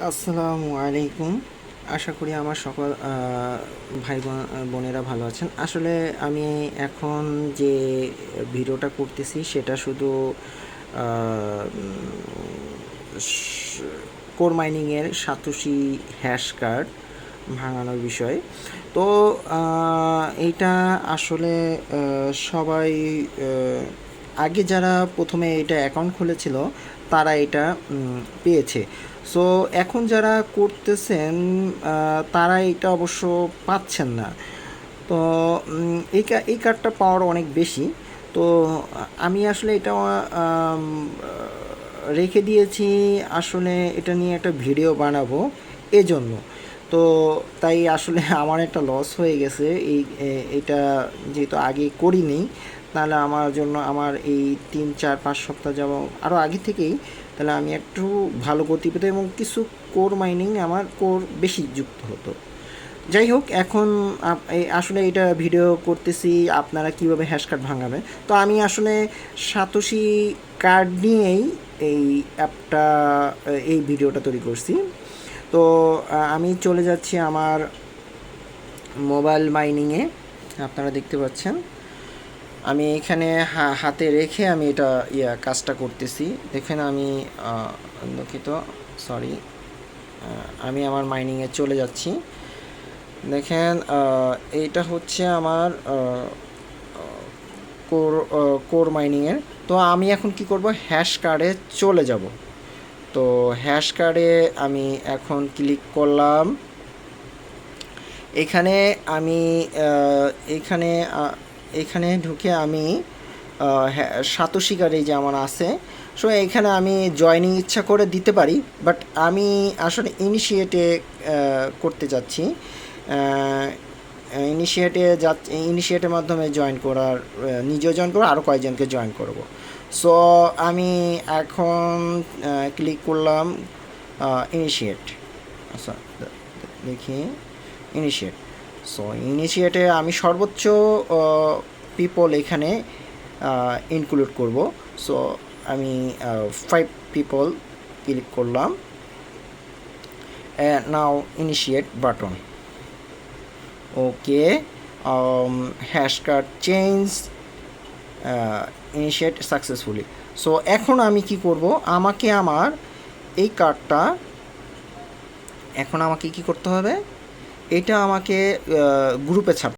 আসসালামু আলাইকুম। আশা করি আমার সকল ভাই বোনেরা ভালো আছেন। আসলে আমি এখন যে ভিডিওটা করতেছি সেটা শুধু কোর মাইনিংয়ের সাতোশি হ্যাশ কার্ড ভাঙানোর বিষয়। তো এইটা আসলে সবাই আগে যারা প্রথমে এটা অ্যাকাউন্ট খুলেছিল তারা এটা পেয়েছে। সো এখন যারা করতেছেন তারা এটা অবশ্য পাচ্ছেন না। তো এই কার্ডটা পাওয়ার অনেক বেশি। তো আমি আসলে এটা রেখে দিয়েছি, আসলে এটা নিয়ে একটা ভিডিও বানাবো এজন্য। তো তাই আসলে আমার একটা লস হয়ে গেছে এইটা যেহেতু আগে করিনি, তাহলে আমার জন্য আমার এই 3 4 5 সপ্তাহ যাব আরও আগে থেকেই, তাহলে আমি একটু ভালো গতি পেতে এবং কিছু কোর মাইনিং আমার কোর বেশি যুক্ত হতো। যাই হোক, এখন আসলে এটা ভিডিও করতেছি আপনারা কিভাবে হ্যাশ কার্ড ভাঙাবেন। তো আমি আসলে সাতোশি কার্ড নিয়েই এই অ্যাপটা এই ভিডিওটা তৈরি করছি। তো আমি চলে যাচ্ছি আমার মোবাইল মাইনিংয়ে। আপনারা দেখতে পাচ্ছেন আমি এখানে হাতে রেখে আমি এটা কাজটা করতেছি। দেখেন আমি দুঃখিত, সরি, আমি আমার মাইনিংয়ে চলে যাচ্ছি। দেখেন এইটা হচ্ছে আমার কোর মাইনিংয়ের। তো আমি এখন কি করব, হ্যাশ কার্ডে চলে যাব। তো হ্যাশ কার্ডে আমি এখন ক্লিক করলাম। এখানে আমি এখানে এখানে ঢুকে আমি সাতোশি কার্ডে যে আমার আছে, সো এখানে আমি জয়নিং ইচ্ছা করে দিতে পারি, বাট আমি আসলে ইনিশিয়েটে করতে যাচ্ছি। ইনিশিয়েটের মাধ্যমে জয়েন করার, নিজেও জয়েন করবো, আরও কয়েকজনকে জয়েন করব। সো আমি এখন ক্লিক করলাম ইনিশিয়েট। আচ্ছা, দেখি ইনিশিয়েট। সো ইনিশিয়েটে আমি সর্বোচ্চ পিপল এখানে ইনক্লুড করব। সো আমি 5 পিপল ক্লিক করলাম। Now initiate button. Okay, hash card change, initiate successfully. So এখন আমি কি করব, আমাকে আমার এই কার্ডটা এখন আমাকে কি করতে হবে, এটা আমাকে গ্রুপে ছাড়তে